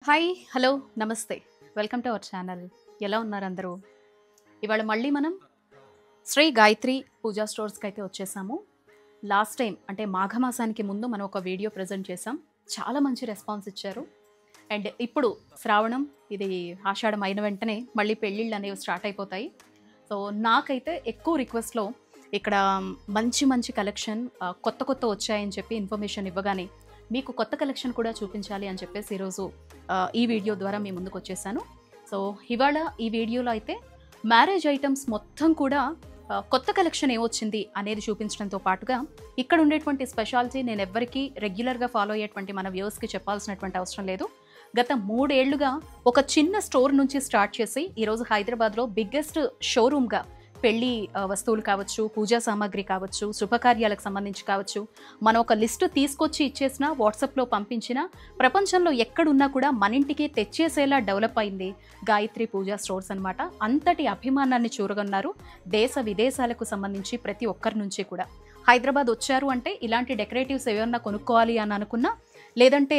Hi hello నమస్తే welcome to our channel. ఎలా ఉన్నారు అందరూ? ఇవాళ మళ్ళీ మనం శ్రీ గాయత్రి పూజా స్టోర్స్కి అయితే వచ్చేసాము. లాస్ట్ టైం అంటే మాఘమాసానికి ముందు మనం ఒక వీడియో ప్రజెంట్ చేసాం. చాలా మంచి రెస్పాన్స్ ఇచ్చారు. అండ్ ఇప్పుడు శ్రావణం ఇది ఆషాఢం అయిన వెంటనే మళ్ళీ పెళ్ళిళ్ళు అనేవి స్టార్ట్ అయిపోతాయి. సో నాకైతే ఎక్కువ రిక్వెస్ట్లో ఇక్కడ మంచి మంచి కలెక్షన్ కొత్త వచ్చాయని చెప్పి ఇన్ఫర్మేషన్ ఇవ్వగానే మీకు కొత్త కలెక్షన్ కూడా చూపించాలి అని చెప్పేసి ఈరోజు ఈ వీడియో ద్వారా మీ ముందుకు వచ్చేసాను. సో ఇవాళ ఈ వీడియోలో అయితే మ్యారేజ్ ఐటమ్స్ మొత్తం కూడా కొత్త కలెక్షన్ ఏమొచ్చింది అనేది చూపించడంతో పాటుగా ఇక్కడ ఉండేటువంటి స్పెషాలిటీ నేను ఎవ్వరికీ రెగ్యులర్గా ఫాలో అయ్యేటువంటి మన వ్యూవర్స్కి చెప్పాల్సినటువంటి అవసరం లేదు. గత 3 ఏళ్లుగా ఒక చిన్న స్టోర్ నుంచి స్టార్ట్ చేసి ఈరోజు హైదరాబాద్లో బిగ్గెస్ట్ షోరూమ్గా పెళ్లి వస్తువులు కావచ్చు, పూజా సామాగ్రి కావచ్చు, శుభకార్యాలకు సంబంధించి కావచ్చు, మనం ఒక లిస్టు తీసుకొచ్చి ఇచ్చేసినా వాట్సాప్లో పంపించినా ప్రపంచంలో ఎక్కడున్నా కూడా మన ఇంటికి తెచ్చేసేలా డెవలప్ అయింది గాయత్రి పూజా స్టోర్స్ అనమాట. అంతటి అభిమానాన్ని చూరగొన్నారు దేశ విదేశాలకు సంబంధించి ప్రతి ఒక్కరి నుంచి కూడా. హైదరాబాద్ వచ్చారు అంటే ఇలాంటి డెకరేటివ్స్ ఏమన్నా కొనుక్కోవాలి అని అనుకున్నా, లేదంటే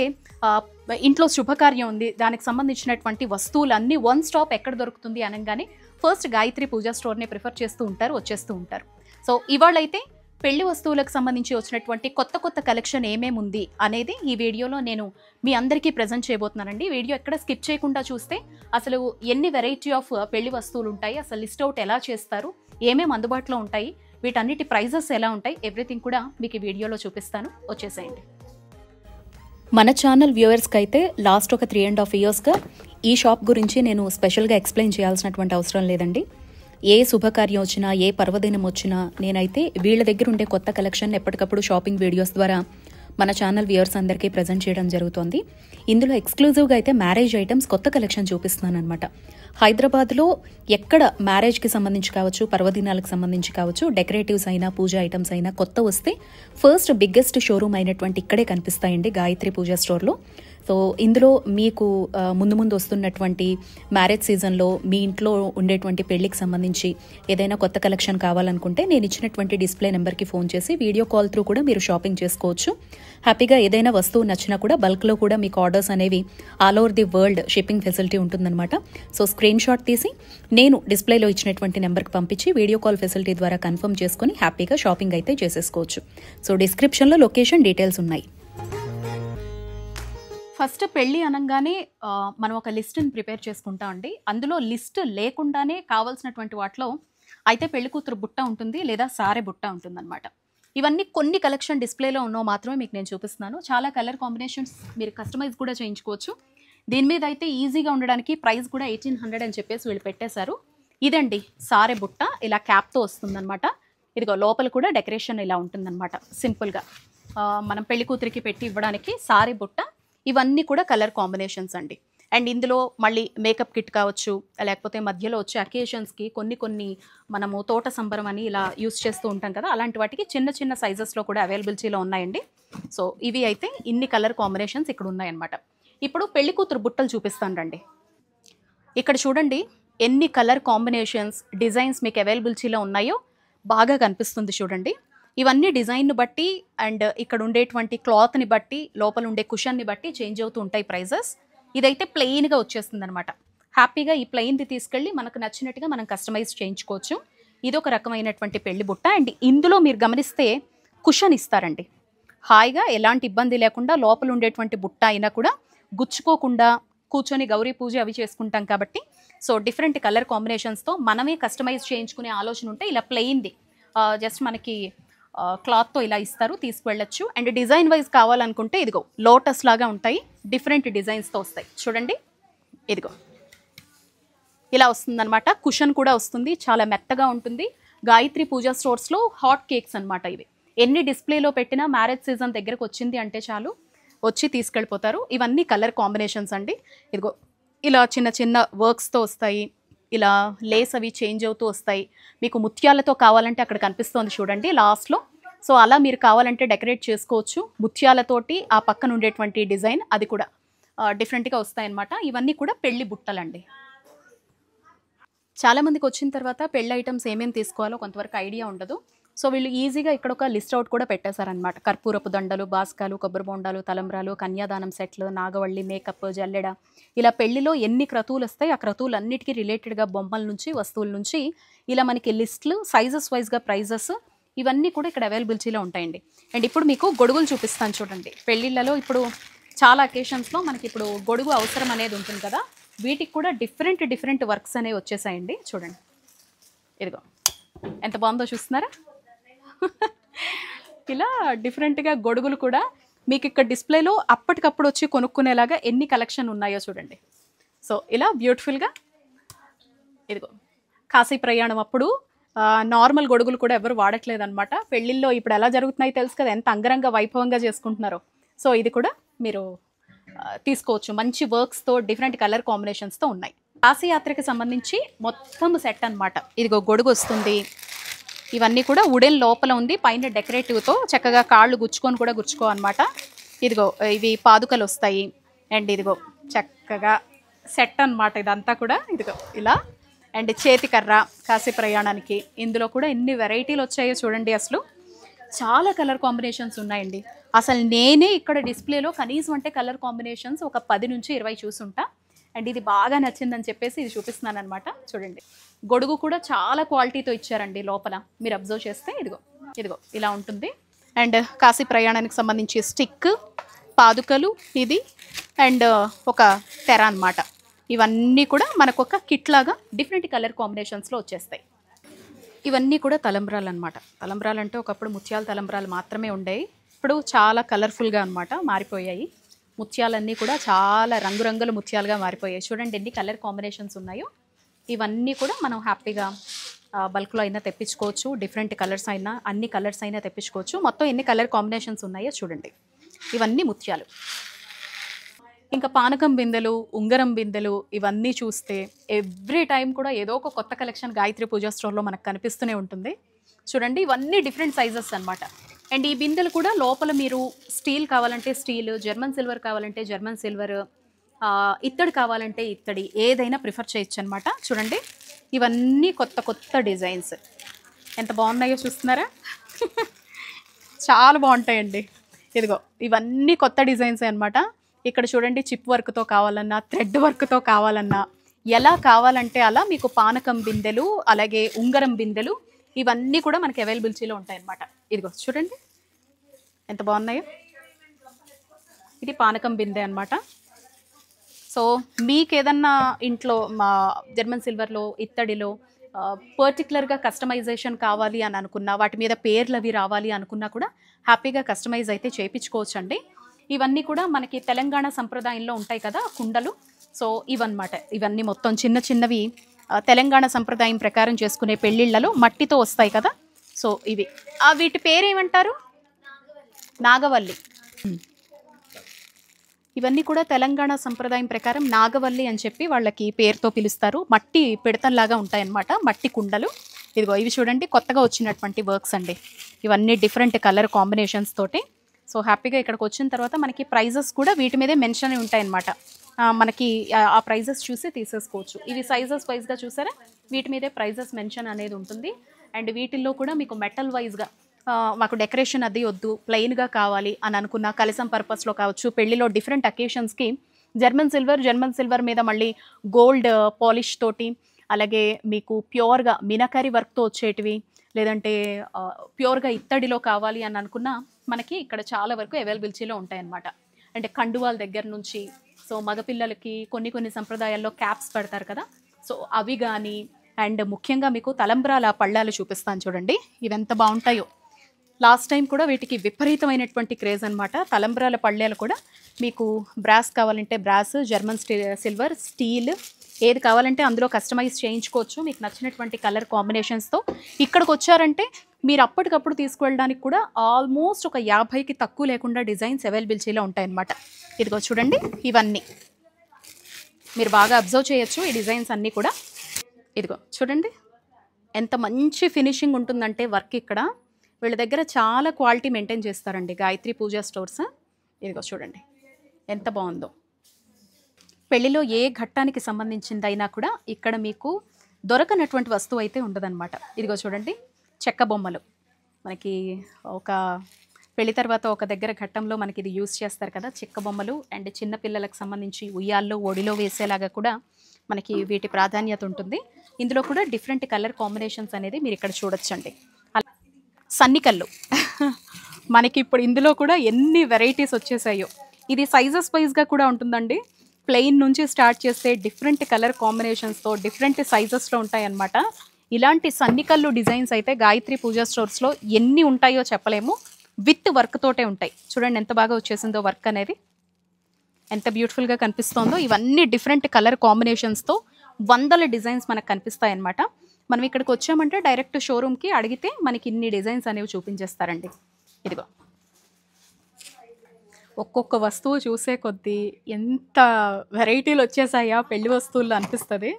ఇంట్లో శుభకార్యం ఉంది దానికి సంబంధించినటువంటి వస్తువులన్నీ వన్ స్టాప్ ఎక్కడ దొరుకుతుంది అనగానే ఫస్ట్ గాయత్రి పూజా స్టోర్ని ప్రిఫర్ చేస్తూ ఉంటారు, వచ్చేస్తూ ఉంటారు. సో ఇవాళైతే పెళ్లి వస్తువులకు సంబంధించి వచ్చినటువంటి కొత్త కలెక్షన్ ఏమేమి ఉంది అనేది ఈ వీడియోలో నేను మీ అందరికీ ప్రజెంట్ చేయబోతున్నానండి. వీడియో ఎక్కడ స్కిప్ చేయకుండా చూస్తే అసలు ఎన్ని వెరైటీ ఆఫ్ పెళ్లి వస్తువులు ఉంటాయి, అసలు లిస్ట్ అవుట్ ఎలా చేస్తారు, ఏమేమి అందుబాటులో ఉంటాయి, వీటన్నిటి ప్రైజెస్ ఎలా ఉంటాయి, ఎవ్రీథింగ్ కూడా మీకు ఈ వీడియోలో చూపిస్తాను. వచ్చేసేయండి. మన ఛానల్ వ్యూవర్స్కి అయితే లాస్ట్ ఒక 3.5 ఇయర్స్గా ఈ షాప్ గురించి నేను స్పెషల్గా ఎక్స్ప్లెయిన్ చేయాల్సినటువంటి అవసరం లేదండి. ఏ శుభకార్యం వచ్చినా, ఏ పర్వదినం వచ్చినా నేనైతే వీళ్ళ దగ్గర ఉండే కొత్త కలెక్షన్ ఎప్పటికప్పుడు షాపింగ్ వీడియోస్ ద్వారా మన ఛానల్ వ్యూవర్స్ అందరికీ ప్రజెంట్ చేయడం జరుగుతుంది. ఇందులో ఎక్స్క్లూజివ్గా అయితే మ్యారేజ్ ఐటమ్స్ కొత్త కలెక్షన్ చూపిస్తున్నాను అనమాట. హైదరాబాద్లో ఎక్కడ మ్యారేజ్కి సంబంధించి కావచ్చు, పర్వదినాలకు సంబంధించి కావచ్చు, డెకరేటివ్స్ అయినా పూజా ఐటమ్స్ అయినా కొత్త వస్తే ఫస్ట్ బిగ్గెస్ట్ షోరూమ్ అయినటువంటి ఇక్కడే కనిపిస్తాయండి గాయత్రి పూజా స్టోర్లో. సో ఇందులో మీకు ముందు వస్తున్నటువంటి మ్యారేజ్ సీజన్లో మీ ఇంట్లో ఉండేటువంటి పెళ్లికి సంబంధించి ఏదైనా కొత్త కలెక్షన్ కావాలనుకుంటే నేను ఇచ్చినటువంటి డిస్ప్లే నెంబర్కి ఫోన్ చేసి వీడియో కాల్ త్రూ కూడా మీరు షాపింగ్ చేసుకోవచ్చు. హ్యాపీగా ఏదైనా వస్తువు నచ్చినా కూడా బల్క్లో కూడా మీకు ఆర్డర్స్ అనేవి all over the world shipping facility ఉంటుందన్నమాట. సో స్క్రీన్ షాట్ తీసి నేను డిస్ప్లేలో ఇచ్చినటువంటి నెంబర్కి పంపించి వీడియో కాల్ ఫెసిలిటీ ద్వారా కన్ఫర్మ్ చేసుకుని హ్యాపీగా షాపింగ్ అయితే చేసేసుకోవచ్చు. సో డిస్క్రిప్షన్లో లొకేషన్ డీటెయిల్స్ ఉన్నాయి. ఫస్ట్ పెళ్ళి అనగానే మనం ఒక లిస్ట్ని ప్రిపేర్ చేసుకుంటామండి. అందులో లిస్ట్ లేకుండానే కావాల్సినటువంటి వాటిలో అయితే పెళ్లి కూతురు బుట్ట ఉంటుంది, లేదా సారె బుట్ట ఉంటుందన్నమాట. ఇవన్నీ కొన్ని కలెక్షన్ డిస్ప్లేలో ఉన్నో మాత్రమే మీకు నేను చూపిస్తున్నాను. చాలా కలర్ కాంబినేషన్స్ మీరు కస్టమైజ్ కూడా చేయించుకోవచ్చు. దీని మీద అయితే ఈజీగా ఉండడానికి ప్రైస్ కూడా 1800 అని చెప్పేసి వీళ్ళు పెట్టేశారు. ఇదండి సారె బుట్ట, ఇలా క్యాప్తో వస్తుందన్నమాట. ఇదిగో లోపల కూడా డెకరేషన్ ఇలా ఉంటుందన్నమాట. సింపుల్గా మనం పెళ్లి కూతురికి పెట్టి ఇవ్వడానికి సారె బుట్ట. ఇవన్నీ కూడా కలర్ కాంబినేషన్స్ అండి. అండ్ ఇందులో మళ్ళీ మేకప్ కిట్ కావచ్చు, లేకపోతే మధ్యలో వచ్చే అకేషన్స్కి కొన్ని మనము తోట సంబరం అని ఇలా యూస్ చేస్తూ ఉంటాం కదా, అలాంటి వాటికి చిన్న సైజెస్లో కూడా అవైలబిలిటీలో ఉన్నాయండి. సో ఇవి అయితే ఇన్ని కలర్ కాంబినేషన్స్ ఇక్కడ ఉన్నాయన్నమాట. ఇప్పుడు పెళ్లి కూతురు బుట్టలు చూపిస్తాను రండి. ఇక్కడ చూడండి ఎన్ని కలర్ కాంబినేషన్స్, డిజైన్స్ మీకు అవైలబిలిటీలో ఉన్నాయో బాగా కనిపిస్తుంది చూడండి. ఇవన్నీ డిజైన్ను బట్టి అండ్ ఇక్కడ ఉండేటువంటి క్లాత్ని బట్టి, లోపల ఉండే కుషన్ని బట్టి చేంజ్ అవుతూ ఉంటాయి ప్రైజెస్. ఇదైతే ప్లెయిన్గా వచ్చేస్తుంది అనమాట. హ్యాపీగా ఈ ప్లెయిన్ది తీసుకెళ్ళి మనకు నచ్చినట్టుగా మనం కస్టమైజ్ చేయించుకోవచ్చు. ఇదొక రకమైనటువంటి పెళ్లి బుట్ట. అండ్ ఇందులో మీరు గమనిస్తే కుషన్ ఇస్తారండి. హాయిగా ఎలాంటి ఇబ్బంది లేకుండా లోపల ఉండేటువంటి బుట్ట అయినా కూడా గుచ్చుకోకుండా కూర్చొని గౌరీ పూజ అవి చేసుకుంటాం కాబట్టి, సో డిఫరెంట్ కలర్ కాంబినేషన్స్తో మనమే కస్టమైజ్ చేయించుకునే ఆలోచన ఉంటే ఇలా ప్లెయిన్ది జస్ట్ మనకి క్లాత్తో ఇలా ఇస్తారు, తీసుకువెళ్ళచ్చు. అండ్ డిజైన్ వైజ్ కావాలనుకుంటే ఇదిగో లోటస్ లాగా ఉంటాయి, డిఫరెంట్ డిజైన్స్తో వస్తాయి చూడండి. ఇదిగో ఇలా వస్తుందన్నమాట. కుషన్ కూడా వస్తుంది, చాలా మెత్తగా ఉంటుంది. గాయత్రి పూజా స్టోర్స్లో హాట్ కేక్స్ అనమాట ఇవి. ఎన్ని డిస్ప్లేలో పెట్టినా మ్యారేజ్ సీజన్ దగ్గరకు వచ్చింది అంటే చాలు వచ్చి తీసుకెళ్ళిపోతారు. ఇవన్నీ కలర్ కాంబినేషన్స్ అండి. ఇదిగో ఇలా చిన్న వర్క్స్తో వస్తాయి, ఇలా లేస్ అవి చేంజ్ అవుతూ వస్తాయి. మీకు ముత్యాలతో కావాలంటే అక్కడ కనిపిస్తోంది చూడండి లాస్ట్లో. సో అలా మీరు కావాలంటే డెకరేట్ చేసుకోవచ్చు ముత్యాలతోటి. ఆ పక్కన ఉండేటువంటి డిజైన్ అది కూడా డిఫరెంట్గా వస్తాయన్నమాట. ఇవన్నీ కూడా పెళ్లి బుట్టలండి. చాలామందికి వచ్చిన తర్వాత పెళ్లి ఐటమ్స్ ఏమేమి తీసుకోవాలో కొంతవరకు ఐడియా ఉండదు. సో వీళ్ళు ఈజీగా ఇక్కడ ఒక లిస్ట్ అవుట్ కూడా పెట్టేశారనమాట. కర్పూరపు దండలు, బాస్కాలు, కొబ్బరి బొండాలు, తలంబ్రాలు, కన్యాదానం సెట్లు, నాగవల్లి, మేకప్, జల్లెడ, ఇలా పెళ్లిలో ఎన్ని క్రతువులు వస్తాయి ఆ క్రతువులన్నిటికీ రిలేటెడ్గా బొమ్మల నుంచి వస్తువుల నుంచి ఇలా మనకి లిస్టులు సైజెస్ వైజ్గా ప్రైజెస్ ఇవన్నీ కూడా ఇక్కడ అవైలబిలిటీలో ఉంటాయండి. అండ్ ఇప్పుడు మీకు గొడుగులు చూపిస్తాను చూడండి. పెళ్ళిళ్ళలో ఇప్పుడు చాలా అకేషన్స్లో మనకి ఇప్పుడు గొడుగు అవసరం అనేది ఉంటుంది కదా, వీటికి కూడా డిఫరెంట్ వర్క్స్ అనేవి వచ్చేసాయండి. చూడండి, ఇదిగో ఎంత బాగుందో చూస్తున్నారా. ఇలా డిఫరెంట్గా గొడుగులు కూడా మీకు ఇక్కడ డిస్ప్లేలో అప్పటికప్పుడు వచ్చి కొనుక్కునేలాగా ఎన్ని కలెక్షన్ ఉన్నాయో చూడండి. సో ఇలా బ్యూటిఫుల్గా ఇదిగో కాశీ ప్రయాణం అప్పుడు నార్మల్ గొడుగులు కూడా ఎవరు వాడట్లేదు అనమాట. పెళ్ళిళ్ళలో ఇప్పుడు ఎలా జరుగుతున్నాయి తెలుసు కదా, ఎంత అంగరంగ వైభవంగా చేసుకుంటున్నారో. సో ఇది కూడా మీరు తీసుకోవచ్చు. మంచి వర్క్స్తో డిఫరెంట్ కలర్ కాంబినేషన్స్తో ఉన్నాయి. కాశీ యాత్రకి సంబంధించి మొత్తం సెట్ అనమాట. ఇదిగో గొడుగు వస్తుంది, ఇవన్నీ కూడా వుడెన్ లోపల ఉంది, పైన డెకరేటివ్తో చక్కగా కాళ్ళు గుచ్చుకొని కూడా గుచ్చుకో అనమాట. ఇదిగో ఇవి పాదుకలు వస్తాయి. అండ్ ఇదిగో చక్కగా సెట్ అనమాట ఇదంతా కూడా. ఇదిగో ఇలా అండ్ చేతికర్ర కాశీ ప్రయాణానికి. ఇందులో కూడా ఎన్ని వెరైటీలు వచ్చాయో చూడండి. అసలు చాలా కలర్ కాంబినేషన్స్ ఉన్నాయండి. అసలు నేనే ఇక్కడ డిస్ప్లేలో కనీసం అంటే కలర్ కాంబినేషన్స్ ఒక 10 నుంచి 20 చూసుంటా. అండ్ ఇది బాగా నచ్చిందని చెప్పేసి ఇది చూపిస్తున్నాను అనమాట. చూడండి, గొడుగు కూడా చాలా క్వాలిటీతో ఇచ్చారండి లోపల. మీరు అబ్జర్వ్ చేస్తే ఇదిగో ఇలా ఉంటుంది. అండ్ కాశీ ప్రయాణానికి సంబంధించి స్టిక్, పాదుకలు, ఇది అండ్ ఒక తెర అనమాట. ఇవన్నీ కూడా మనకు ఒక కిట్ లాగా డిఫరెంట్ కలర్ కాంబినేషన్స్లో వచ్చేస్తాయి. ఇవన్నీ కూడా తలంబ్రాలు అనమాట. తలంబ్రాలు అంటే ఒకప్పుడు ముత్యాల తలంబ్రాలు మాత్రమే ఉండేవి, ఇప్పుడు చాలా కలర్ఫుల్గా అనమాట మారిపోయాయి. ముత్యాలన్నీ కూడా చాలా రంగురంగుల ముత్యాలుగా మారిపోయాయి. చూడండి ఎన్ని కలర్ కాంబినేషన్స్ ఉన్నాయో. ఇవన్నీ కూడా మనం హ్యాపీగా బల్క్లో అయినా తెప్పించుకోవచ్చు, డిఫరెంట్ కలర్స్ అయినా అన్ని కలర్స్ అయినా తెప్పించుకోవచ్చు. మొత్తం ఎన్ని కలర్ కాంబినేషన్స్ ఉన్నాయో చూడండి. ఇవన్నీ ముత్యాలు. ఇంకా పానకం బిందెలు, ఉంగరం బిందెలు ఇవన్నీ చూస్తే ఎవ్రీ టైం కూడా ఏదో ఒక కొత్త కలెక్షన్ గాయత్రి పూజా స్టోర్లో మనకు కనిపిస్తూనే ఉంటుంది. చూడండి, ఇవన్నీ డిఫరెంట్ సైజెస్ అనమాట. అండ్ ఈ బిందెలు కూడా లోపల మీరు స్టీల్ కావాలంటే స్టీల్, జర్మన్ సిల్వర్ కావాలంటే జర్మన్ సిల్వర్, ఇత్తడి కావాలంటే ఇత్తడి, ఏదైనా ప్రిఫర్ చేయొచ్చు అనమాట. చూడండి, ఇవన్నీ కొత్త డిజైన్స్ ఎంత బాగున్నాయో చూస్తున్నారా. చాలా బాగుంటాయండి. ఇదిగో ఇవన్నీ కొత్త డిజైన్స్ అనమాట. ఇక్కడ చూడండి, చిప్ వర్క్తో కావాలన్నా, థ్రెడ్ వర్క్తో కావాలన్నా, ఎలా కావాలంటే అలా మీకు పానకం బిందెలు, అలాగే ఉంగరం బిందెలు ఇవన్నీ కూడా మనకి అవైలబిలిటీలో ఉంటాయన్నమాట. ఇదిగో చూడండి ఎంత బాగున్నాయో. ఇది పానకం బిందె అనమాట. సో మీకు ఏదన్నా ఇంట్లో మా జర్మన్ సిల్వర్లో, ఇత్తడిలో పర్టికులర్గా కస్టమైజేషన్ కావాలి అని అనుకున్నా, వాటి మీద పేర్లు అవి రావాలి అనుకున్నా కూడా హ్యాపీగా కస్టమైజ్ అయితే చేయించుకోవచ్చు అండి. ఇవన్నీ కూడా మనకి తెలంగాణ సంప్రదాయంలో ఉంటాయి కదా కుండలు. సో ఇవన్నమాట. ఇవన్నీ మొత్తం చిన్నవి తెలంగాణ సంప్రదాయం ప్రకారం చేసుకునే పెళ్ళిళ్ళలో మట్టితో వస్తాయి కదా. సో ఇవి వీటి పేరేమంటారు? నాగవల్లి. ఇవన్నీ కూడా తెలంగాణ సంప్రదాయం ప్రకారం నాగవల్లి అని చెప్పి వాళ్ళకి పేరుతో పిలుస్తారు. మట్టి పిడతల్లాగా ఉంటాయన్నమాట, మట్టి కుండలు. ఇదిగో ఇవి చూడండి, కొత్తగా వచ్చినటువంటి వర్క్స్ అండి. ఇవన్నీ డిఫరెంట్ కలర్ కాంబినేషన్స్ తోటి. సో హ్యాపీగా ఇక్కడికి వచ్చిన తర్వాత మనకి ప్రైజెస్ కూడా వీటి మీదే మెన్షన్ ఉంటాయన్నమాట. మనకి ఆ ప్రైజెస్ చూసి తీసేసుకోవచ్చు. ఇవి సైజెస్ వైజ్గా చూసారా, వీటి మీదే ప్రైజెస్ మెన్షన్ అనేది ఉంటుంది. అండ్ వీటిల్లో కూడా మీకు మెటల్ వైజ్గా మాకు డెకరేషన్ అది వద్దు, ప్లెయిన్గా కావాలి అని అనుకున్న కలసం పర్పస్లో కావచ్చు, పెళ్లిలో డిఫరెంట్ అకేషన్స్కి జర్మన్ సిల్వర్ మీద మళ్ళీ గోల్డ్ పాలిష్ తోటి, అలాగే మీకు ప్యూర్గా మినకరీ వర్క్తో వచ్చేటివి, లేదంటే ప్యూర్గా ఇత్తడిలో కావాలి అని అనుకున్న మనకి ఇక్కడ చాలా వరకు అవైలబిలిటీలో ఉంటాయన్నమాట. అంటే కండువాల దగ్గర నుంచి, సో మగపిల్లలకి కొన్ని సంప్రదాయాల్లో క్యాప్స్ పెడతారు కదా, సో అవి కానీ, అండ్ ముఖ్యంగా మీకు తలంబ్రాల పళ్ళాలు చూపిస్తాను చూడండి, ఇవి ఎంత బాగుంటాయో. లాస్ట్ టైం కూడా వీటికి విపరీతమైనటువంటి క్రేజ్ అనమాట. తలంబ్రాల పళ్ళేలు కూడా మీకు బ్రాస్ కావాలంటే బ్రాస్, జర్మన్ సిల్వర్, స్టీల్ ఏది కావాలంటే అందులో కస్టమైజ్ చేయించుకోవచ్చు మీకు నచ్చినటువంటి కలర్ కాంబినేషన్స్తో. ఇక్కడికి వచ్చారంటే మీరు అప్పటికప్పుడు తీసుకువెళ్ళడానికి కూడా ఆల్మోస్ట్ ఒక 50కి తక్కువ లేకుండా డిజైన్స్ అవైలబిలిటీలో ఉంటాయన్నమాట. ఇదిగో చూడండి, ఇవన్నీ మీరు బాగా అబ్జర్వ్ చేయొచ్చు ఈ డిజైన్స్ అన్నీ కూడా. ఇదిగో చూడండి ఎంత మంచి ఫినిషింగ్ ఉంటుందంటే వర్క్. ఇక్కడ వీళ్ళ దగ్గర చాలా క్వాలిటీ మెయింటైన్ చేస్తారండి గాయత్రి పూజా స్టోర్స్. ఇదిగో చూడండి ఎంత బాగుందో. పెళ్లిలో ఏ ఘట్టానికి సంబంధించిందైనా కూడా ఇక్కడ మీకు దొరకనటువంటి వస్తువు అయితే ఉండదన్నమాట. ఇదిగో చూడండి చెక్క బొమ్మలు, మనకి ఒక పెళ్లి తర్వాత ఒక దగ్గర ఘట్టంలో మనకి ఇది యూస్ చేస్తారు కదా, చెక్క బొమ్మలు. అండ్ చిన్న పిల్లలకు సంబంధించి ఉయ్యాల్లో ఒడిలో వేసేలాగా కూడా మనకి వీటి ప్రాధాన్యత ఉంటుంది. ఇందులో కూడా డిఫరెంట్ కలర్ కాంబినేషన్స్ అనేది మీరు ఇక్కడ చూడొచ్చండి. సన్నికల్లు మనకి ఇప్పుడు ఇందులో కూడా ఎన్ని వెరైటీస్ వచ్చేసాయో. ఇది సైజెస్ వైజ్గా కూడా ఉంటుందండి. ప్లెయిన్ నుంచి స్టార్ట్ చేస్తే డిఫరెంట్ కలర్ కాంబినేషన్స్తో డిఫరెంట్ సైజెస్లో ఉంటాయన్నమాట. ఇలాంటి సన్నికల్లు డిజైన్స్ అయితే గాయత్రి పూజా స్టోర్స్లో ఎన్ని ఉంటాయో చెప్పలేము. విత్ వర్క్ తోటే ఉంటాయి. చూడండి ఎంత బాగా వచ్చేసిందో వర్క్ అనేది, ఎంత బ్యూటిఫుల్గా కనిపిస్తోందో. ఇవన్నీ డిఫరెంట్ కలర్ కాంబినేషన్స్తో వందల డిజైన్స్ మనకు కనిపిస్తాయి అన్నమాట. మనం ఇక్కడికి వచ్చామంటే డైరెక్ట్ షోరూమ్కి అడిగితే మనకి ఇన్ని డిజైన్స్ అనేవి చూపించేస్తారండి. ఇదిగో ఒక్కొక్క వస్తువు చూసే కొద్దీ ఎంత వెరైటీలు వచ్చేసాయా పెళ్లి వస్తువుల్లో అనిపిస్తుంది.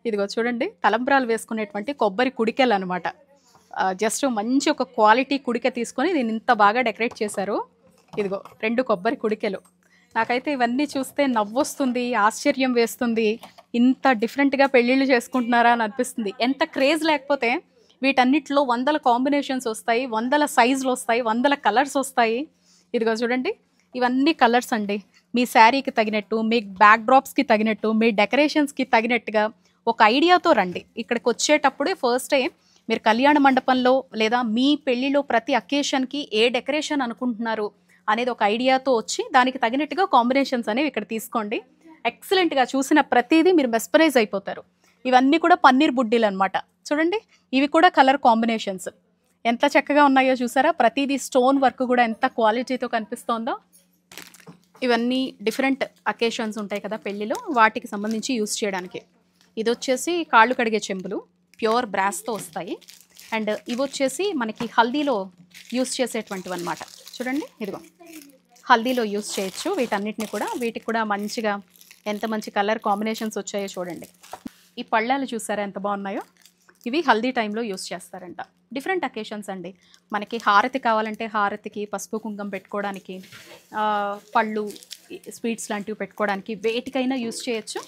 ఇదిగో చూడండి, తలంబ్రాలు వేసుకునేటువంటి కొబ్బరి కుడికెలు అనమాట. జస్ట్ మంచి ఒక క్వాలిటీ కుడిక తీసుకొని దీన్ని ఇంత బాగా డెకరేట్ చేశారు. ఇదిగో 2 కొబ్బరి కుడికెలు. నాకైతే ఇవన్నీ చూస్తే నవ్వొస్తుంది, ఆశ్చర్యం వేస్తుంది. ఇంత డిఫరెంట్గా పెళ్ళిళ్ళు చేసుకుంటున్నారా అని అనిపిస్తుంది. ఎంత క్రేజ్ లేకపోతే వీటన్నిటిలో వందల కాంబినేషన్స్ వస్తాయి, వందల సైజులు వస్తాయి, వందల కలర్స్ వస్తాయి. ఇదిగో చూడండి, ఇవన్నీ కలర్స్ అండి. మీ శారీకి తగినట్టు, మీ బ్యాక్ డ్రాప్స్కి తగినట్టు, మీ డెకరేషన్స్కి తగినట్టుగా ఒక ఐడియాతో రండి. ఇక్కడికి వచ్చేటప్పుడే ఫస్ట్ టైం మీరు కళ్యాణ మండపంలో లేదా మీ పెళ్లిలో ప్రతి అకేషన్కి ఏ డెకరేషన్ అనుకుంటున్నారు అనేది ఒక ఐడియాతో వచ్చి దానికి తగినట్టుగా కాంబినేషన్స్ అనేవి ఇక్కడ తీసుకోండి. ఎక్సలెంట్గా చూసిన ప్రతిదీ మీరు మెస్పరైజ్ అయిపోతారు. ఇవన్నీ కూడా పన్నీర్ బుడ్డీలు అనమాట. చూడండి, ఇవి కూడా కలర్ కాంబినేషన్స్ ఎంత చక్కగా ఉన్నాయో చూసారా. ప్రతిదీ స్టోన్ వర్క్ కూడా ఎంత క్వాలిటీతో కనిపిస్తోందో. ఇవన్నీ డిఫరెంట్ అకేషన్స్ ఉంటాయి కదా పెళ్ళిలో, వాటికి సంబంధించి యూస్ చేయడానికి. ఇది వచ్చేసి కాళ్ళు కడిగే చెంబులు, ప్యూర్ బ్రాస్తో వస్తాయి. అండ్ ఇవి వచ్చేసి మనకి హల్దీలో యూస్ చేసేటువంటివి అనమాట. చూడండి, ఇదిగో హల్దీలో యూస్ చేయొచ్చు వీటన్నిటిని కూడా. వీటికి కూడా మంచిగా ఎంత మంచి కలర్ కాంబినేషన్స్ వచ్చాయో చూడండి. ఈ పళ్ళాలు చూసారా ఎంత బాగున్నాయో. ఇవి హల్దీ టైంలో యూస్ చేస్తారంట. డిఫరెంట్ అకేషన్స్ అండి. మనకి హారతి కావాలంటే హారతికి, పసుపు కుంకుమ పెట్టుకోవడానికి, పళ్ళు స్వీట్స్ లాంటివి పెట్టుకోవడానికి వేటికైనా యూస్ చేయొచ్చు.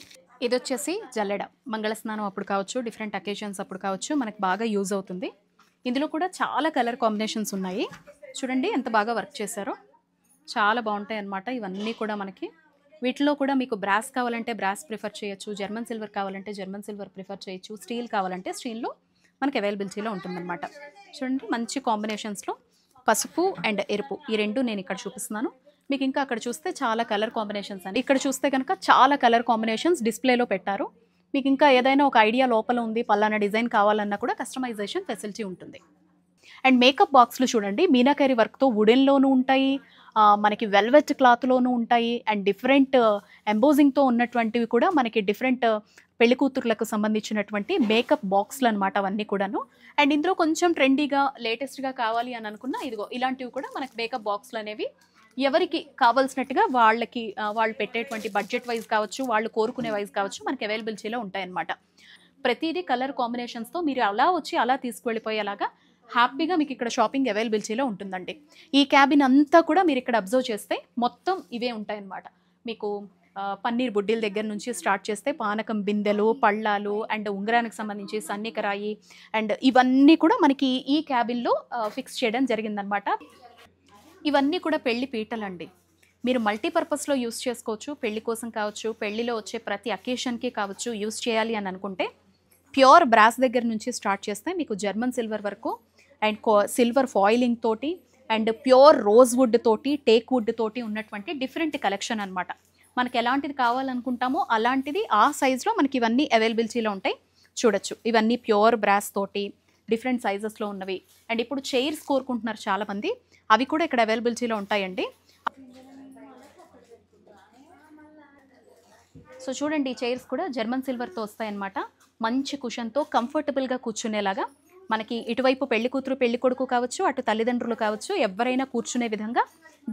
ఇది వచ్చేసి జల్లెడ, మంగళస్నానం అప్పుడు కావచ్చు, డిఫరెంట్ అకేషన్స్ అప్పుడు కావచ్చు, మనకు బాగా యూజ్ అవుతుంది. ఇందులో కూడా చాలా కలర్ కాంబినేషన్స్ ఉన్నాయి. చూడండి ఎంత బాగా వర్క్ చేశారో, చాలా బాగుంటాయి అన్నమాట. ఇవన్నీ కూడా మనకి వీటిలో కూడా మీకు బ్రాస్ కావాలంటే బ్రాస్ ప్రిఫర్ చేయొచ్చు, జర్మన్ సిల్వర్ కావాలంటే జర్మన్ సిల్వర్ ప్రిఫర్ చేయొచ్చు, స్టీల్ కావాలంటే స్టీల్లో మనకి అవైలబిలిటీలో ఉంటుందన్నమాట. చూడండి మంచి కాంబినేషన్స్లో పసుపు అండ్ ఎరుపు ఈ రెండు నేను ఇక్కడ చూపిస్తున్నాను. మీకు ఇంకా అక్కడ చూస్తే చాలా కలర్ కాంబినేషన్స్ అని, ఇక్కడ చూస్తే కనుక చాలా కలర్ కాంబినేషన్స్ డిస్ప్లేలో పెట్టారు. మీకు ఇంకా ఏదైనా ఒక ఐడియా లోపల ఉంది, పలానా డిజైన్ కావాలన్నా కూడా కస్టమైజేషన్ ఫెసిలిటీ ఉంటుంది. అండ్ మేకప్ బాక్స్లు చూడండి, మీనాకరీ వర్క్తో వుడెన్లోనూ ఉంటాయి, మనకి వెల్వెట్ క్లాత్లోనూ ఉంటాయి. అండ్ డిఫరెంట్ ఎంబోజింగ్తో ఉన్నటువంటివి కూడా మనకి డిఫరెంట్ పెళ్లి కూతుర్లకు సంబంధించినటువంటి మేకప్ బాక్స్లు అనమాట అవన్నీ కూడాను. అండ్ ఇందులో కొంచెం ట్రెండీగా లేటెస్ట్గా కావాలి అని అనుకున్న ఇదిగో ఇలాంటివి కూడా మనకి మేకప్ బాక్స్లు అనేవి ఎవరికి కావాల్సినట్టుగా వాళ్ళకి వాళ్ళు పెట్టేటువంటి బడ్జెట్ వైజ్ కావచ్చు, వాళ్ళు కోరుకునే వైజ్ కావచ్చు, మనకి అవైలబిలిటీలో ఉంటాయన్నమాట. ప్రతిదీ కలర్ కాంబినేషన్స్తో మీరు అలా వచ్చి అలా తీసుకువెళ్ళిపోయేలాగా హ్యాపీగా మీకు ఇక్కడ షాపింగ్ అవైలబిలిటీలో ఉంటుందండి. ఈ క్యాబిన్ అంతా కూడా మీరు ఇక్కడ అబ్జర్వ్ చేస్తే మొత్తం ఇవే ఉంటాయన్నమాట. మీకు పన్నీర్ బుడ్డీల దగ్గర నుంచి స్టార్ట్ చేస్తే పానకం బిందెలు, పళ్ళాలు అండ్ ఉంగరానికి సంబంధించి సన్నికరాయి అండ్ ఇవన్నీ కూడా మనకి ఈ క్యాబిన్లో ఫిక్స్ చేయడం జరిగిందనమాట. ఇవన్నీ కూడా పెళ్లి పీటలండి. మీరు మల్టీపర్పస్లో యూస్ చేసుకోవచ్చు. పెళ్లి కోసం కావచ్చు, పెళ్లిలో వచ్చే ప్రతి అకేషన్కి కావచ్చు యూస్ చేయాలి అని అనుకుంటే ప్యూర్ బ్రాస్ దగ్గర నుంచి స్టార్ట్ చేస్తే మీకు జర్మన్ సిల్వర్ వరకు అండ్ సిల్వర్ ఫాయిలింగ్ తోటి అండ్ ప్యూర్ రోజ్ వుడ్ తోటి, టేక్ వుడ్ తోటి ఉన్నటువంటి డిఫరెంట్ కలెక్షన్ అనమాట. మనకి ఎలాంటిది కావాలనుకుంటామో అలాంటిది ఆ సైజులో మనకి ఇవన్నీ అవైలబిలిటీలో ఉంటాయి. చూడొచ్చు, ఇవన్నీ ప్యూర్ బ్రాస్ తోటి డిఫరెంట్ సైజెస్లో ఉన్నవి. అండ్ ఇప్పుడు చైర్స్ కోరుకుంటున్నారు చాలామంది, అవి కూడా ఇక్కడ అవైలబిలిటీలో ఉంటాయండి. సో చూడండి, ఈ చైర్స్ కూడా జర్మన్ సిల్వర్తో వస్తాయన్నమాట. మంచి కుషన్తో కంఫర్టబుల్గా కూర్చునేలాగా మనకి ఇటువైపు పెళ్లి కూతురు పెళ్లి కొడుకు కావచ్చు, అటు తల్లిదండ్రులు కావచ్చు, ఎవరైనా కూర్చునే విధంగా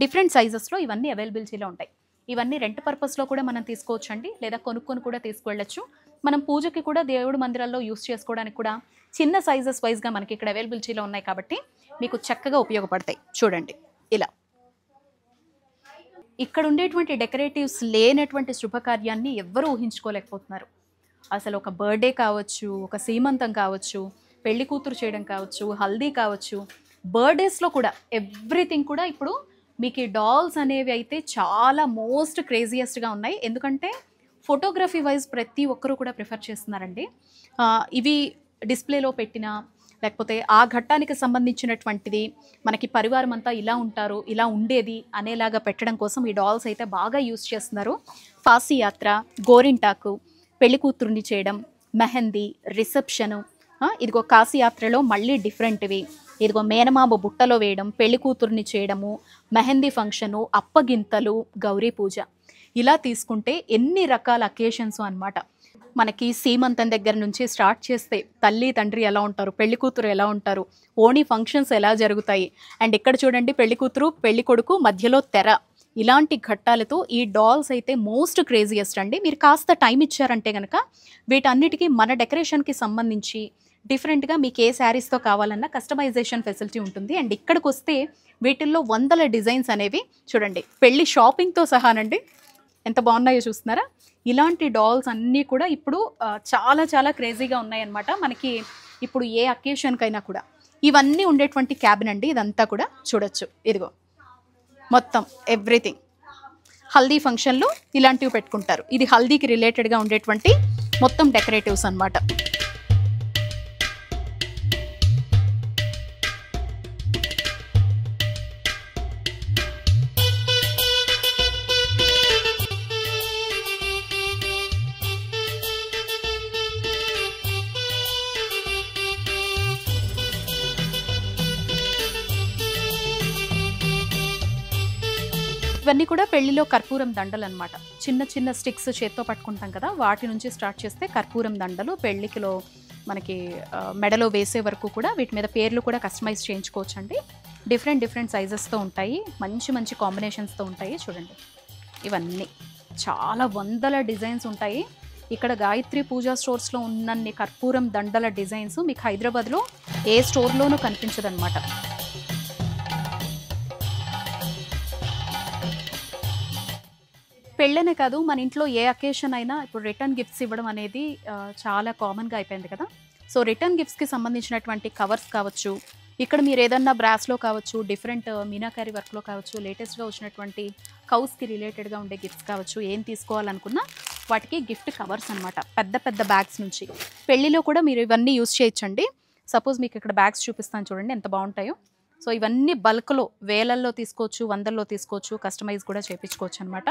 డిఫరెంట్ సైజెస్లో ఇవన్నీ అవైలబిలిటీలో ఉంటాయి. ఇవన్నీ రెంట్ పర్పస్లో కూడా మనం తీసుకోవచ్చు అండి, లేదా కొనుక్కొని కూడా తీసుకువెళ్ళచ్చు. మనం పూజకి కూడా దేవుడి మందిరాల్లో యూస్ చేసుకోవడానికి కూడా చిన్న సైజెస్ వైజ్గా మనకి ఇక్కడ అవైలబిలిటీలో ఉన్నాయి కాబట్టి మీకు చక్కగా ఉపయోగపడతాయి. చూడండి ఇలా ఇక్కడ ఉండేటువంటి డెకరేటివ్స్ లేనటువంటి శుభకార్యాన్ని ఎవ్వరూ ఊహించుకోలేకపోతున్నారు. అసలు ఒక బర్త్డే కావచ్చు, ఒక సీమంతం కావచ్చు, పెళ్లి కూతురు చేయడం కావచ్చు, హల్దీ కావచ్చు, బర్త్డేస్లో కూడా ఎవ్రీథింగ్ కూడా ఇప్పుడు మీకు ఈ డాల్స్ అనేవి అయితే చాలా మోస్ట్ క్రేజియస్ట్గా ఉన్నాయి. ఎందుకంటే ఫోటోగ్రఫీ వైజ్ ప్రతి ఒక్కరూ కూడా ప్రిఫర్ చేస్తున్నారండి. ఇవి డిస్ప్లేలో పెట్టిన లేకపోతే ఆ ఘట్టానికి సంబంధించినటువంటిది మనకి పరివారం అంతా ఇలా ఉంటారు, ఇలా ఉండేది అనేలాగా పెట్టడం కోసం ఈ డాల్స్ అయితే బాగా యూజ్ చేస్తున్నారు. ఫాసీ యాత్ర, గోరింటాకు, పెళ్లి కూతుర్ని చేయడం, మెహందీ, రిసెప్షను, ఇదిగో కాశీ యాత్రలో మళ్ళీ డిఫరెంట్వి, ఇదిగో మేనమామ బుట్టలో వేయడం, పెళ్లి కూతుర్ని చేయడము, మెహందీ ఫంక్షను, అప్పగింతలు, గౌరీ పూజ, ఇలా తీసుకుంటే ఎన్ని రకాల అకేషన్స్ అన్నమాట. మనకి సీమంతం దగ్గర నుంచి స్టార్ట్ చేస్తే తల్లి తండ్రి ఎలా ఉంటారు, పెళ్లి కూతురు ఎలా ఉంటారు, ఓణీ ఫంక్షన్స్ ఎలా జరుగుతాయి, అండ్ ఇక్కడ చూడండి పెళ్లి కూతురు పెళ్లి కొడుకు మధ్యలో తెర, ఇలాంటి ఘట్టాలతో ఈ డాల్స్ అయితే మోస్ట్ క్రేజియస్ట్ అండి. మీరు కాస్త టైం ఇచ్చారంటే కనుక వీటన్నిటికీ మన డెకరేషన్కి సంబంధించి డిఫరెంట్గా మీకు ఏ శారీస్తో కావాలన్నా కస్టమైజేషన్ ఫెసిలిటీ ఉంటుంది. అండ్ ఇక్కడికి వస్తే వీటిల్లో వందల డిజైన్స్ అనేవి చూడండి, పెళ్లి షాపింగ్తో సహానండి ఎంత బాగున్నాయో చూస్తున్నారా. ఇలాంటి డాల్స్ అన్నీ కూడా ఇప్పుడు చాలా చాలా క్రేజీగా ఉన్నాయన్నమాట. మనకి ఇప్పుడు ఏ అకేషన్కైనా కూడా ఇవన్నీ ఉండేటువంటి క్యాబిన్ అండి. ఇదంతా కూడా చూడొచ్చు, ఇదిగో మొత్తం ఎవ్రీథింగ్. హల్దీ ఫంక్షన్లు ఇలాంటివి పెట్టుకుంటారు. ఇది హల్దీకి రిలేటెడ్గా ఉండేటువంటి మొత్తం డెకరేటివ్స్ అన్నమాట. ఇవన్నీ కూడా పెళ్లిలో కర్పూరం దండలు అనమాట. చిన్న చిన్న స్టిక్స్ చేత్తో పట్టుకుంటాం కదా, వాటి నుంచి స్టార్ట్ చేస్తే కర్పూరం దండలు పెళ్లికిలో మనకి మెడలో వేసే వరకు కూడా వీటి మీద పేర్లు కూడా కస్టమైజ్ చేయించుకోవచ్చు అండి. డిఫరెంట్ సైజెస్తో ఉంటాయి, మంచి మంచి కాంబినేషన్స్తో ఉంటాయి. చూడండి ఇవన్నీ చాలా వందల డిజైన్స్ ఉంటాయి. ఇక్కడ గాయత్రి పూజా స్టోర్స్లో ఉన్నన్ని కర్పూరం దండల డిజైన్స్ మీకు హైదరాబాద్లో ఏ స్టోర్లోనూ కనిపించదన్నమాట. పెళ్ళనే కాదు, మన ఇంట్లో ఏ అకేషన్ అయినా ఇప్పుడు రిటర్న్ గిఫ్ట్స్ ఇవ్వడం అనేది చాలా కామన్గా అయిపోయింది కదా. సో రిటర్న్ గిఫ్ట్స్కి సంబంధించినటువంటి కవర్స్ కావచ్చు, ఇక్కడ మీరు ఏదన్నా బ్రాస్లో కావచ్చు, డిఫరెంట్ మీనాకారి వర్క్లో కావచ్చు, లేటెస్ట్గా వచ్చినటువంటి కౌస్కి రిలేటెడ్గా ఉండే గిఫ్ట్స్ కావచ్చు, ఏం తీసుకోవాలనుకున్నా వాటికి గిఫ్ట్ కవర్స్ అనమాట. పెద్ద పెద్ద బ్యాగ్స్ నుంచి పెళ్ళిలో కూడా మీరు ఇవన్నీ యూజ్ చేయొచ్చండి. సపోజ్ మీకు ఇక్కడ బ్యాగ్స్ చూపిస్తాను చూడండి ఎంత బాగుంటాయో. సో ఇవన్నీ బల్క్లో వేలల్లో తీసుకోవచ్చు, వందల్లో తీసుకోవచ్చు, కస్టమైజ్ కూడా చేయించుకోవచ్చు అనమాట.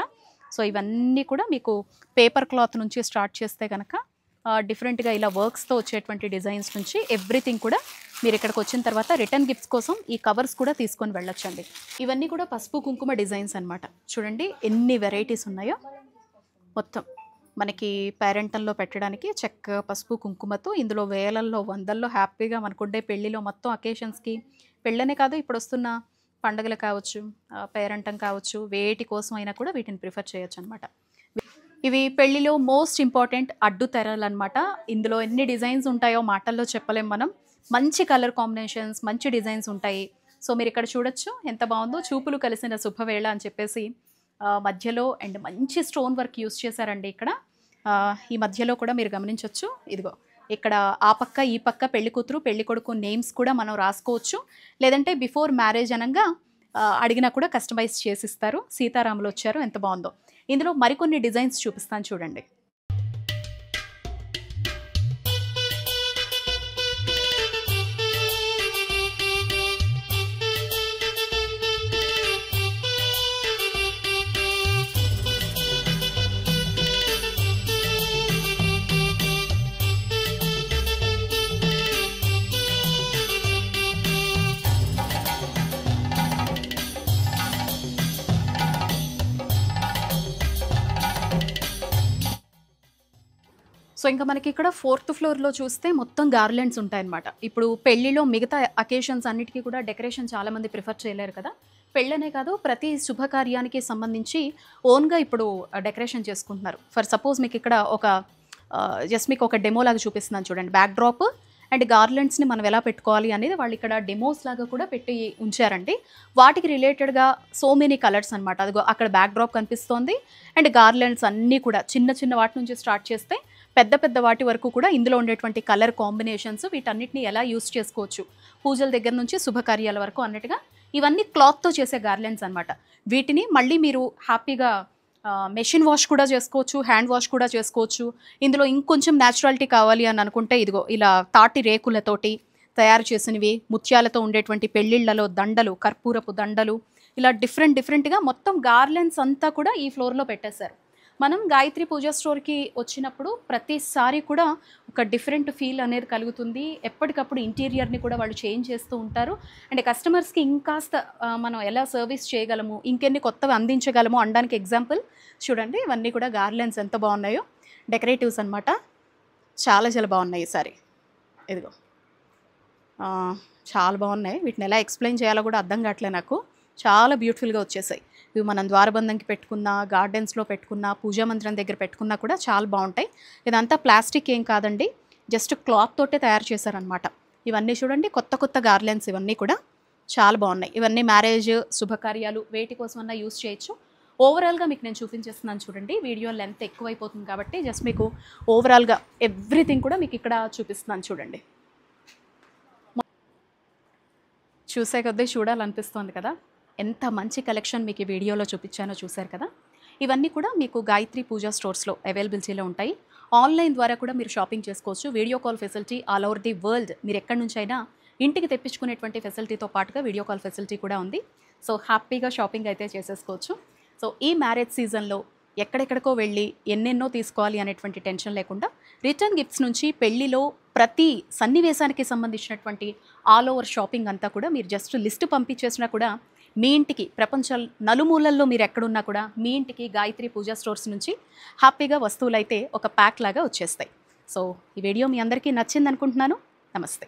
సో ఇవన్నీ కూడా మీకు పేపర్ క్లాత్ నుంచి స్టార్ట్ చేస్తే కనుక డిఫరెంట్గా ఇలా వర్క్స్తో వచ్చేటువంటి డిజైన్స్ నుంచి ఎవ్రీథింగ్ కూడా మీరు ఇక్కడికి వచ్చిన తర్వాత రిటర్న్ గిఫ్ట్స్ కోసం ఈ కవర్స్ కూడా తీసుకొని వెళ్ళొచ్చండి. ఇవన్నీ కూడా పసుపు కుంకుమ డిజైన్స్ అనమాట. చూడండి ఎన్ని వెరైటీస్ ఉన్నాయో. మొత్తం మనకి పేరెంటల్లో పెట్టడానికి చక్కగా పసుపు కుంకుమతో ఇందులో వేలల్లో వందల్లో హ్యాపీగా మనకుండే పెళ్ళిలో మొత్తం అకేషన్స్కి, పెళ్ళనే కాదు ఇప్పుడు వస్తున్న పండుగలు కావచ్చు, పేరెంటం కావచ్చు, వేటి కోసం అయినా కూడా వీటిని ప్రిఫర్ చేయొచ్చు అనమాట. ఇవి పెళ్ళిలో మోస్ట్ ఇంపార్టెంట్ అడ్డు తెరలు అనమాట. ఇందులో ఎన్ని డిజైన్స్ ఉంటాయో మాటల్లో చెప్పలేం మనం. మంచి కలర్ కాంబినేషన్స్, మంచి డిజైన్స్ ఉంటాయి. సో మీరు ఇక్కడ చూడొచ్చు ఎంత బాగుందో, చూపులు కలిసిన శుభవేళ అని చెప్పేసి మధ్యలో అండ్ మంచి స్టోన్ వర్క్ యూస్ చేశారండి. ఇక్కడ ఈ మధ్యలో కూడా మీరు గమనించవచ్చు, ఇదిగో ఇక్కడ ఆ పక్క ఈ పక్క పెళ్లి కూతురు పెళ్లి కొడుకు నేమ్స్ కూడా మనం రాసుకోవచ్చు. లేదంటే బిఫోర్ మ్యారేజ్ అనగా అడిగినా కూడా కస్టమైజ్ చేసిస్తారు. సీతారాములు వచ్చారు, ఎంత బాగుందో. ఇందులో మరికొన్ని డిజైన్స్ చూపిస్తాను చూడండి. సో ఇంకా మనకి ఇక్కడ 4th ఫ్లోర్లో చూస్తే మొత్తం గార్లెండ్స్ ఉంటాయన్నమాట. ఇప్పుడు పెళ్లిలో మిగతా అకేషన్స్ అన్నిటికీ కూడా డెకరేషన్ చాలామంది ప్రిఫర్ చేయలేరు కదా. పెళ్ళనే కాదు, ప్రతి శుభకార్యానికి సంబంధించి ఓన్గా ఇప్పుడు డెకరేషన్ చేసుకుంటున్నారు. ఫర్ సపోజ్ మీకు ఇక్కడ ఒక జస్ట్ మీకు ఒక డెమో లాగా చూపిస్తున్నాను చూడండి. బ్యాక్ డ్రాప్ అండ్ గార్లెండ్స్ని మనం ఎలా పెట్టుకోవాలి అనేది వాళ్ళు ఇక్కడ డెమోస్ లాగా కూడా పెట్టి ఉంచారండి. వాటికి రిలేటెడ్గా సో మెనీ కలర్స్ అనమాట. అదిగో అక్కడ బ్యాక్ డ్రాప్ కనిపిస్తోంది. అండ్ గార్లెండ్స్ అన్నీ కూడా చిన్న చిన్న వాటి నుంచి స్టార్ట్ చేస్తే పెద్ద పెద్ద వాటి వరకు కూడా ఇందులో ఉండేటువంటి కలర్ కాంబినేషన్స్ వీటన్నిటిని ఎలా యూస్ చేసుకోవచ్చు, పూజల దగ్గర నుంచి శుభకార్యాల వరకు అన్నట్టుగా ఇవన్నీ క్లాత్తో చేసే గార్లెండ్స్ అనమాట. వీటిని మళ్ళీ మీరు హ్యాపీగా మెషిన్ వాష్ కూడా చేసుకోవచ్చు, హ్యాండ్ వాష్ కూడా చేసుకోవచ్చు. ఇందులో ఇంకొంచెం న్యాచురాలిటీ కావాలి అని అనుకుంటే ఇదిగో ఇలా తాటి రేకులతోటి తయారు చేసినవి, ముత్యాలతో ఉండేటువంటి పెళ్ళిళ్ళలో దండలు, కర్పూరపు దండలు, ఇలా డిఫరెంట్గా మొత్తం గార్లెండ్స్ అంతా కూడా ఈ ఫ్లోర్లో పెట్టేశారు. మనం గాయత్రి పూజా స్టోర్కి వచ్చినప్పుడు ప్రతిసారి కూడా ఒక డిఫరెంట్ ఫీల్ అనేది కలుగుతుంది. ఎప్పటికప్పుడు ఇంటీరియర్ని కూడా వాళ్ళు చేంజ్ చేస్తూ ఉంటారు. అండ్ కస్టమర్స్కి ఇంకాస్త మనం ఎలా సర్వీస్ చేయగలము, ఇంకెన్ని కొత్తవి అందించగలము అనడానికి ఎగ్జాంపుల్ చూడండి. ఇవన్నీ కూడా గార్లెండ్స్ ఎంత బాగున్నాయో, డెకరేటివ్స్ అనమాట. చాలా చాలా బాగున్నాయి ఈసారి. ఇదిగో చాలా బాగున్నాయి. వీటిని ఎలా ఎక్స్ప్లెయిన్ చేయాలో కూడా అర్థం కావట్లేదు నాకు. చాలా బ్యూటిఫుల్గా వచ్చేసాయి. ఇవి మనం ద్వారబంధంకి పెట్టుకున్నా, గార్డెన్స్లో పెట్టుకున్నా, పూజా మందిరం దగ్గర పెట్టుకున్నా కూడా చాలా బాగుంటాయి. ఇదంతా ప్లాస్టిక్ ఏం కాదండి, జస్ట్ క్లాత్ తోటే తయారు చేశారనమాట. ఇవన్నీ చూడండి కొత్త గార్లెండ్స్, ఇవన్నీ కూడా చాలా బాగున్నాయి. ఇవన్నీ మ్యారేజ్, శుభకార్యాలు వేటి కోసమన్నా యూస్ చేయొచ్చు. ఓవరాల్గా మీకు నేను చూపించేస్తున్నాను చూడండి. వీడియో లెంత్ ఎక్కువైపోతుంది కాబట్టి జస్ట్ మీకు ఓవరాల్గా ఎవ్రీథింగ్ కూడా మీకు ఇక్కడ చూపిస్తున్నాను చూడండి. చూసే కొద్దీ చూడాలనిపిస్తుంది కదా, ఎంత మంచి కలెక్షన్ మీకు ఈ వీడియోలో చూపించానో చూశారు కదా. ఇవన్నీ కూడా మీకు గాయత్రి పూజా స్టోర్స్లో అవైలబిలిటీలో ఉంటాయి. ఆన్లైన్ ద్వారా కూడా మీరు షాపింగ్ చేసుకోవచ్చు. Video call facility all over the world, మీరు ఎక్కడి నుంచి అయినా ఇంటికి తెప్పించుకునేటువంటి ఫెసిలిటీతో పాటుగా వీడియో కాల్ ఫెసిలిటీ కూడా ఉంది. సో హ్యాపీగా షాపింగ్ అయితే చేసేసుకోవచ్చు. సో ఈ మ్యారేజ్ సీజన్లో ఎక్కడెక్కడికో వెళ్ళి ఎన్నెన్నో తీసుకోవాలి అనేటువంటి టెన్షన్ లేకుండా రిటర్న్ గిఫ్ట్స్ నుంచి పెళ్లిలో ప్రతి సన్నివేశానికి సంబంధించినటువంటి ఆల్ ఓవర్ షాపింగ్ అంతా కూడా మీరు జస్ట్ లిస్ట్ పంపించేసినా కూడా మీ ఇంటికి ప్రపంచం నలుమూలల్లో మీరు ఎక్కడున్నా కూడా మీ ఇంటికి గాయత్రి పూజా స్టోర్స్ నుంచి హ్యాపీగా వస్తువులు అయితే ఒక ప్యాక్ లాగా వచ్చేస్తాయి. సో ఈ వీడియో మీ అందరికీ నచ్చింది అనుకుంటున్నాను. నమస్తే.